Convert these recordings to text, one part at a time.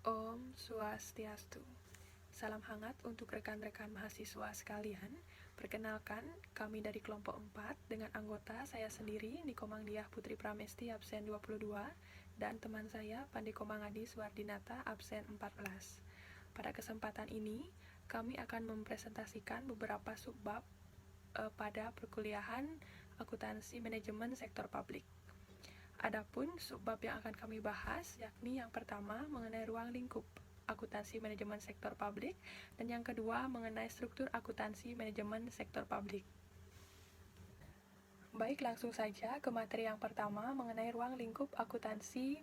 Om Swastiastu. Salam hangat untuk rekan-rekan mahasiswa sekalian. Perkenalkan, kami dari kelompok 4 dengan anggota saya sendiri, Niko Mangdiah Putri Pramesti, absen 22, dan teman saya, Pandiko Mangadi Suwardinata, absen 14. Pada kesempatan ini, kami akan mempresentasikan beberapa subbab pada perkuliahan akuntansi manajemen sektor publik. Adapun subbab yang akan kami bahas yakni yang pertama mengenai ruang lingkup akuntansi manajemen sektor publik dan yang kedua mengenai struktur akuntansi manajemen sektor publik. Baik, langsung saja ke materi yang pertama mengenai ruang lingkup akuntansi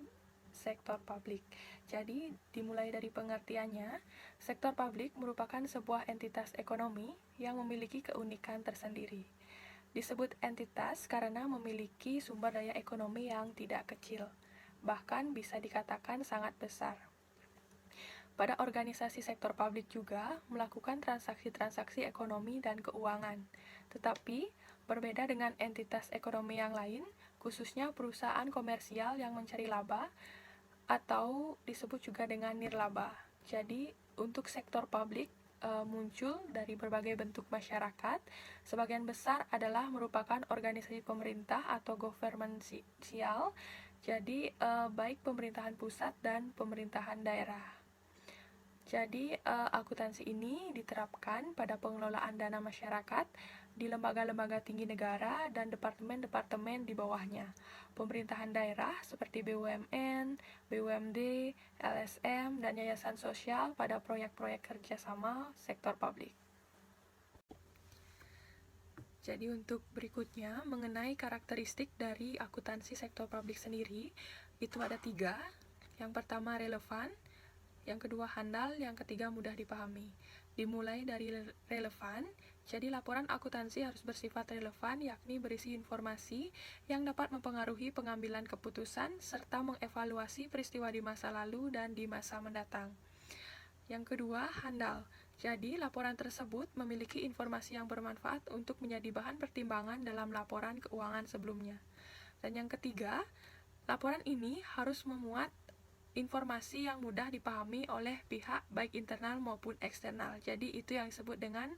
sektor publik. Jadi, dimulai dari pengertiannya, sektor publik merupakan sebuah entitas ekonomi yang memiliki keunikan tersendiri. Disebut entitas karena memiliki sumber daya ekonomi yang tidak kecil, bahkan bisa dikatakan sangat besar. Pada organisasi sektor publik juga melakukan transaksi-transaksi ekonomi dan keuangan, tetapi berbeda dengan entitas ekonomi yang lain, khususnya perusahaan komersial yang mencari laba atau disebut juga dengan nirlaba. Jadi, untuk sektor publik muncul dari berbagai bentuk masyarakat. Sebagian besar adalah merupakan organisasi pemerintah atau governmental, jadi baik pemerintahan pusat dan pemerintahan daerah. Jadi, akuntansi ini diterapkan pada pengelolaan dana masyarakat di lembaga-lembaga tinggi negara dan departemen-departemen di bawahnya. Pemerintahan daerah seperti BUMN, BUMD, LSM, dan yayasan sosial pada proyek-proyek kerjasama sektor publik. Jadi untuk berikutnya mengenai karakteristik dari akuntansi sektor publik sendiri, itu ada 3. Yang pertama relevan, yang kedua handal, yang ketiga mudah dipahami. Dimulai dari relevan, jadi laporan akuntansi harus bersifat relevan, yakni berisi informasi yang dapat mempengaruhi pengambilan keputusan serta mengevaluasi peristiwa di masa lalu dan di masa mendatang. Yang kedua, handal. Jadi, laporan tersebut memiliki informasi yang bermanfaat untuk menjadi bahan pertimbangan dalam laporan keuangan sebelumnya. Dan yang ketiga, laporan ini harus memuat informasi yang mudah dipahami oleh pihak baik internal maupun eksternal. Jadi itu yang disebut dengan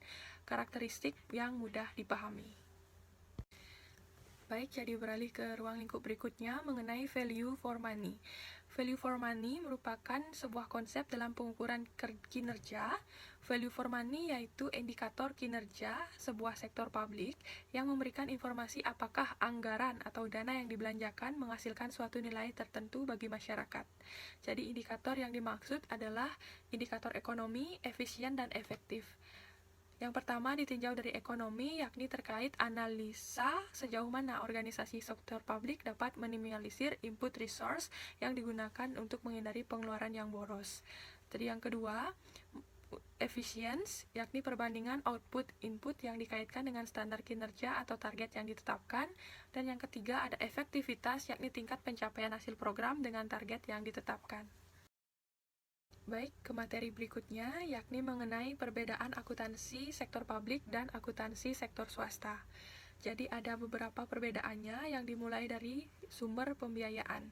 karakteristik yang mudah dipahami. Baik, jadi beralih ke ruang lingkup berikutnya mengenai value for money. Value for money merupakan sebuah konsep dalam pengukuran kinerja. Value for money yaitu indikator kinerja sebuah sektor publik yang memberikan informasi apakah anggaran atau dana yang dibelanjakan menghasilkan suatu nilai tertentu bagi masyarakat. Jadi indikator yang dimaksud adalah indikator ekonomi, efisien, dan efektif. Yang pertama ditinjau dari ekonomi, yakni terkait analisa sejauh mana organisasi sektor publik dapat meminimalisir input resource yang digunakan untuk menghindari pengeluaran yang boros. Jadi yang kedua, efisiensi, yakni perbandingan output input yang dikaitkan dengan standar kinerja atau target yang ditetapkan. Dan yang ketiga ada efektivitas, yakni tingkat pencapaian hasil program dengan target yang ditetapkan. Baik, ke materi berikutnya, yakni mengenai perbedaan akuntansi sektor publik dan akuntansi sektor swasta. Jadi ada beberapa perbedaannya yang dimulai dari sumber pembiayaan.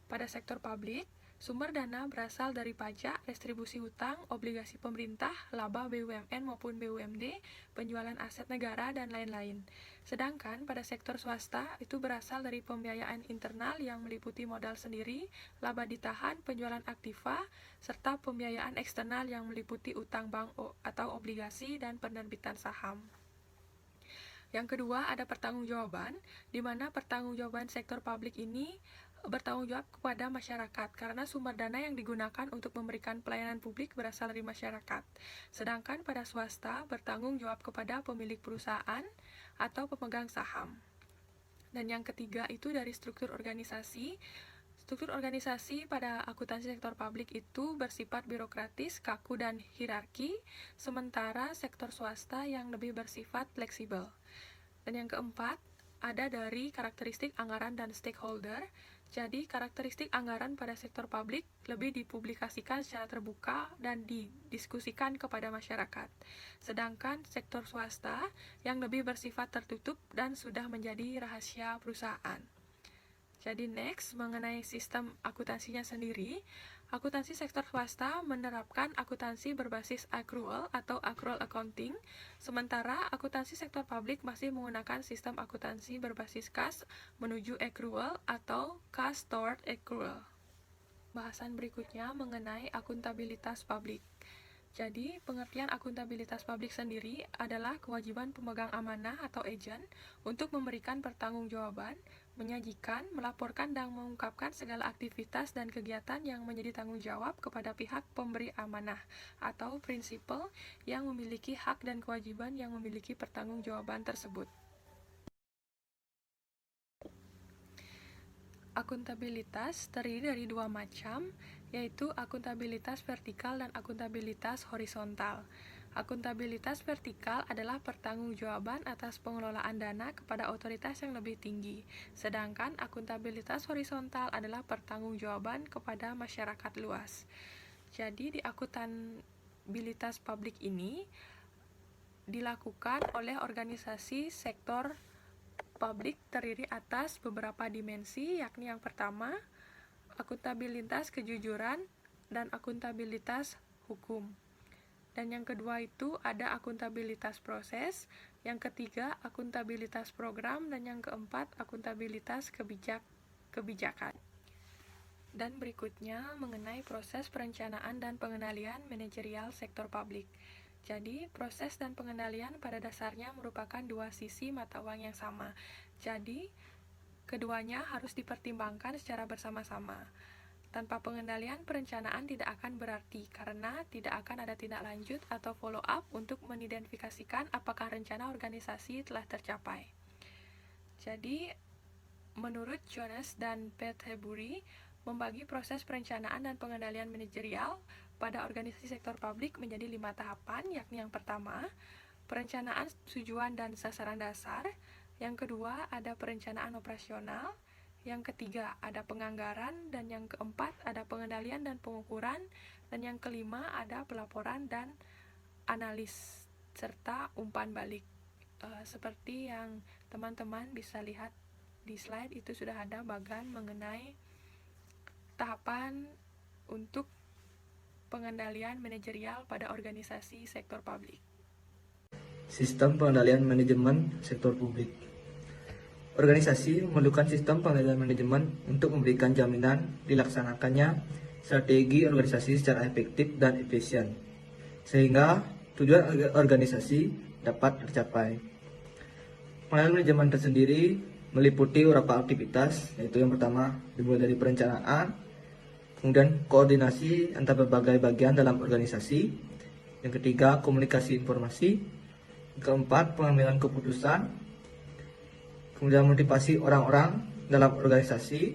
Pada sektor publik, sumber dana berasal dari pajak, restribusi hutang, obligasi pemerintah, laba BUMN maupun BUMD, penjualan aset negara, dan lain-lain. Sedangkan pada sektor swasta itu berasal dari pembiayaan internal yang meliputi modal sendiri, laba ditahan, penjualan aktiva, serta pembiayaan eksternal yang meliputi utang bank atau obligasi dan penerbitan saham. Yang kedua ada pertanggungjawaban, di mana pertanggungjawaban sektor publik ini bertanggung jawab kepada masyarakat karena sumber dana yang digunakan untuk memberikan pelayanan publik berasal dari masyarakat. Sedangkan pada swasta bertanggung jawab kepada pemilik perusahaan atau pemegang saham. Dan yang ketiga itu dari struktur organisasi. Struktur organisasi pada akuntansi sektor publik itu bersifat birokratis, kaku, dan hierarki, sementara sektor swasta yang lebih bersifat fleksibel. Dan yang keempat, ada dari karakteristik anggaran dan stakeholder. Jadi, karakteristik anggaran pada sektor publik lebih dipublikasikan secara terbuka dan didiskusikan kepada masyarakat. Sedangkan sektor swasta yang lebih bersifat tertutup dan sudah menjadi rahasia perusahaan. Jadi next, mengenai sistem akuntansinya sendiri, akuntansi sektor swasta menerapkan akuntansi berbasis accrual atau accrual accounting, sementara akuntansi sektor publik masih menggunakan sistem akuntansi berbasis cash menuju accrual atau cash toward accrual. Bahasan berikutnya mengenai akuntabilitas publik. Jadi, pengertian akuntabilitas publik sendiri adalah kewajiban pemegang amanah atau agen untuk memberikan pertanggungjawaban, menyajikan, melaporkan, dan mengungkapkan segala aktivitas dan kegiatan yang menjadi tanggung jawab kepada pihak pemberi amanah atau prinsipal yang memiliki hak dan kewajiban yang memiliki pertanggungjawaban tersebut. Akuntabilitas terdiri dari dua macam, yaitu akuntabilitas vertikal dan akuntabilitas horizontal. Akuntabilitas vertikal adalah pertanggungjawaban atas pengelolaan dana kepada otoritas yang lebih tinggi, sedangkan akuntabilitas horizontal adalah pertanggungjawaban kepada masyarakat luas. Jadi di akuntabilitas publik ini dilakukan oleh organisasi sektor publik terdiri atas beberapa dimensi, yakni yang pertama, akuntabilitas kejujuran dan akuntabilitas hukum. Dan yang kedua itu ada akuntabilitas proses, yang ketiga akuntabilitas program, dan yang keempat akuntabilitas kebijakan. Dan berikutnya mengenai proses perencanaan dan pengendalian manajerial sektor publik. Jadi, proses dan pengendalian pada dasarnya merupakan dua sisi mata uang yang sama. Jadi, keduanya harus dipertimbangkan secara bersama-sama. Tanpa pengendalian, perencanaan tidak akan berarti karena tidak akan ada tindak lanjut atau follow up untuk mengidentifikasikan apakah rencana organisasi telah tercapai. Jadi, menurut Jones dan Peterburi, membagi proses perencanaan dan pengendalian manajerial pada organisasi sektor publik menjadi 5 tahapan, yakni yang pertama, perencanaan tujuan dan sasaran dasar, yang kedua ada perencanaan operasional, yang ketiga ada penganggaran, dan yang keempat ada pengendalian dan pengukuran, dan yang kelima ada pelaporan dan analis, serta umpan balik. Seperti yang teman-teman bisa lihat di slide, itu sudah ada bagan mengenai tahapan untuk pengendalian manajerial pada organisasi sektor publik. Sistem pengendalian manajemen sektor publik. Organisasi memerlukan sistem pengendalian manajemen untuk memberikan jaminan dilaksanakannya strategi organisasi secara efektif dan efisien, sehingga tujuan organisasi dapat tercapai. Pengendalian manajemen tersendiri meliputi beberapa aktivitas, yaitu yang pertama dimulai dari perencanaan, kemudian koordinasi antar berbagai bagian dalam organisasi, yang ketiga komunikasi informasi, keempat pengambilan keputusan, kemudian motivasi orang-orang dalam organisasi,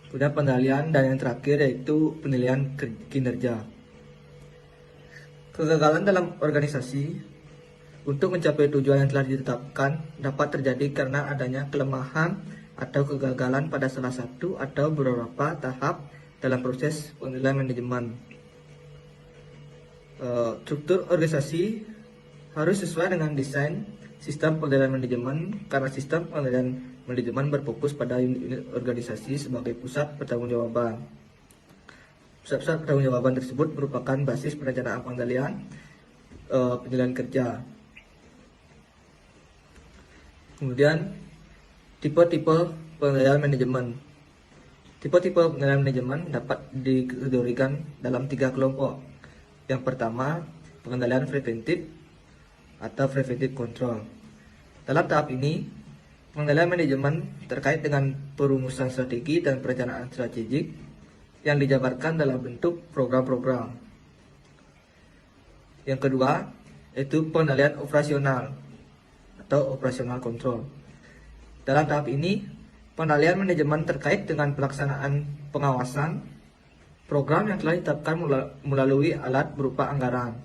kemudian pengendalian, dan yang terakhir yaitu penilaian kinerja. Kegagalan dalam organisasi untuk mencapai tujuan yang telah ditetapkan dapat terjadi karena adanya kelemahan atau kegagalan pada salah satu atau beberapa tahap dalam proses penilaian manajemen. Struktur organisasi harus sesuai dengan desain sistem pengendalian manajemen, karena sistem pengendalian manajemen berfokus pada unit organisasi sebagai pusat pertanggungjawaban. Pusat pertanggungjawaban tersebut merupakan basis perencanaan pengendalian penilaian kerja. Kemudian tipe-tipe pengendalian manajemen. Tipe-tipe pengendalian manajemen dapat dikategorikan dalam 3 kelompok. Yang pertama, pengendalian preventif atau preventive control. Dalam tahap ini, pengendalian manajemen terkait dengan perumusan strategi dan perencanaan strategik yang dijabarkan dalam bentuk program-program. Yang kedua, yaitu pengendalian operasional atau operational control. Dalam tahap ini, pengendalian manajemen terkait dengan pelaksanaan pengawasan program yang telah ditetapkan melalui alat berupa anggaran.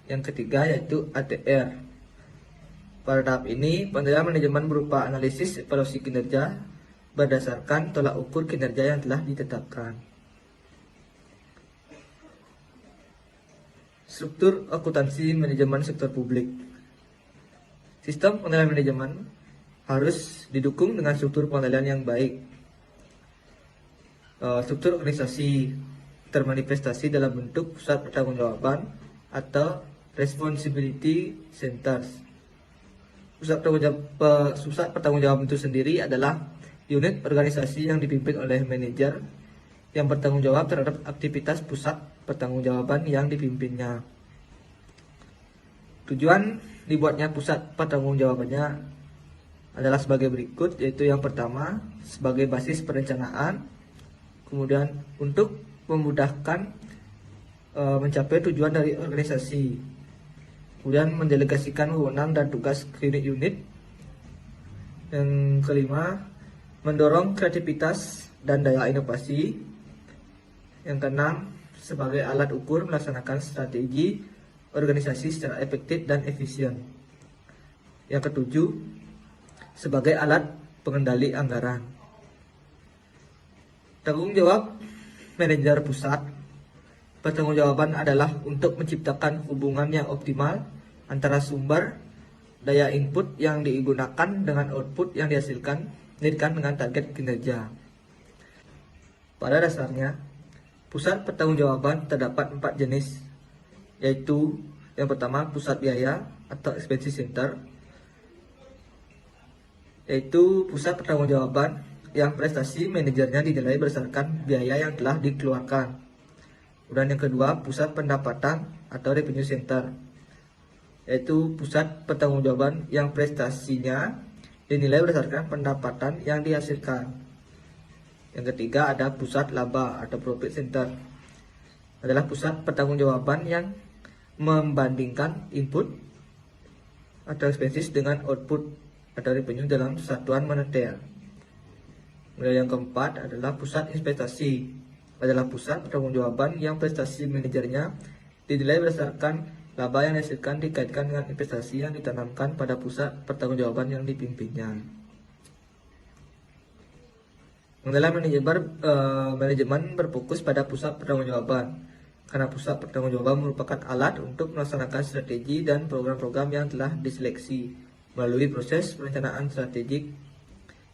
Yang ketiga yaitu ATR. Pada tahap ini, pengendalian manajemen berupa analisis evaluasi kinerja berdasarkan tolak ukur kinerja yang telah ditetapkan. Struktur akuntansi manajemen sektor publik. Sistem pengendalian manajemen harus didukung dengan struktur pengendalian yang baik. Struktur organisasi termanifestasi dalam bentuk pusat pertanggungjawaban atau responsibility centers. Pusat pertanggungjawaban itu sendiri adalah unit organisasi yang dipimpin oleh manajer yang bertanggung jawab terhadap aktivitas pusat pertanggungjawaban yang dipimpinnya. Tujuan dibuatnya pusat pertanggungjawabannya adalah sebagai berikut, yaitu yang pertama sebagai basis perencanaan, kemudian untuk memudahkan mencapai tujuan dari organisasi, kemudian mendelegasikan wewenang dan tugas ke unit-unit. Yang kelima, mendorong kreativitas dan daya inovasi. Yang keenam, sebagai alat ukur melaksanakan strategi organisasi secara efektif dan efisien. Yang ketujuh, sebagai alat pengendali anggaran. Tanggung jawab manajer pusat pertanggungjawaban adalah untuk menciptakan hubungan yang optimal antara sumber daya input yang digunakan dengan output yang dihasilkan dengan target kinerja. Pada dasarnya, pusat pertanggungjawaban terdapat 4 jenis, yaitu yang pertama pusat biaya atau expense center, yaitu pusat pertanggungjawaban yang prestasi manajernya dinilai berdasarkan biaya yang telah dikeluarkan. Kemudian yang kedua, pusat pendapatan atau revenue center, yaitu pusat pertanggungjawaban yang prestasinya dinilai berdasarkan pendapatan yang dihasilkan. Yang ketiga, ada pusat laba atau profit center, adalah pusat pertanggungjawaban yang membandingkan input atau expenses dengan output atau revenue dalam satuan moneter. Kemudian yang keempat adalah pusat investasi, adalah pusat pertanggungjawaban yang prestasi manajernya dinilai berdasarkan laba yang dihasilkan dikaitkan dengan investasi yang ditanamkan pada pusat pertanggungjawaban yang dipimpinnya. Dalam manajemen berfokus pada pusat pertanggungjawaban, karena pusat pertanggungjawaban merupakan alat untuk melaksanakan strategi dan program-program yang telah diseleksi melalui proses perencanaan strategik.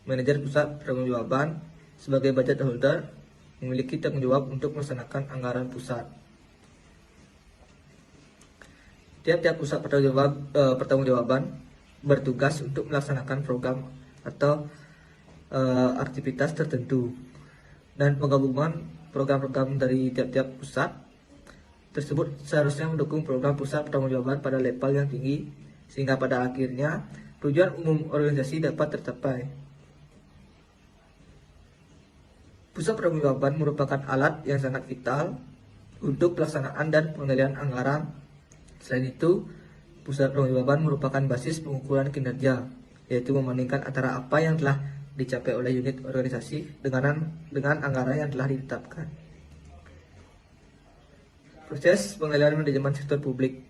Manajer pusat pertanggungjawaban sebagai budget holder memiliki tanggung jawab untuk melaksanakan anggaran pusat. Tiap-tiap pusat pertanggungjawaban bertugas untuk melaksanakan program atau aktivitas tertentu, dan penggabungan program-program dari tiap-tiap pusat tersebut seharusnya mendukung program pusat pertanggungjawaban pada level yang tinggi, sehingga pada akhirnya tujuan umum organisasi dapat tercapai. Pusat pertanggungjawaban merupakan alat yang sangat vital untuk pelaksanaan dan pengendalian anggaran. Selain itu, pusat pertanggungjawaban merupakan basis pengukuran kinerja, yaitu membandingkan antara apa yang telah dicapai oleh unit organisasi dengan anggaran yang telah ditetapkan. Proses pengendalian manajemen sektor publik.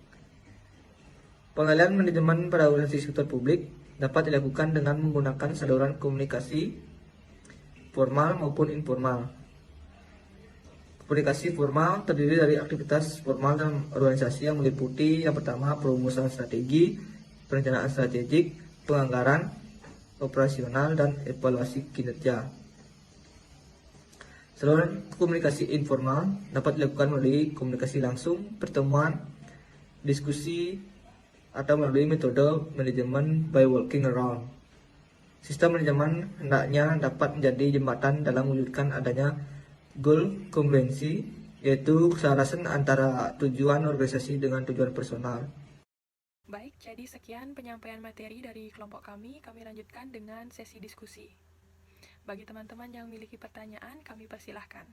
Pengendalian manajemen pada organisasi sektor publik dapat dilakukan dengan menggunakan saluran komunikasi formal maupun informal. Komunikasi formal terdiri dari aktivitas formal dalam organisasi yang meliputi yang pertama perumusan strategi, perencanaan strategik, penganggaran, operasional, dan evaluasi kinerja. Saluran komunikasi informal dapat dilakukan melalui komunikasi langsung, pertemuan, diskusi, atau melalui metode manajemen by walking around. Sistem manajemen hendaknya dapat menjadi jembatan dalam mewujudkan adanya goal kongruensi, yaitu keselarasan antara tujuan organisasi dengan tujuan personal. Baik, jadi sekian penyampaian materi dari kelompok kami. Kami lanjutkan dengan sesi diskusi. Bagi teman-teman yang memiliki pertanyaan, kami persilahkan.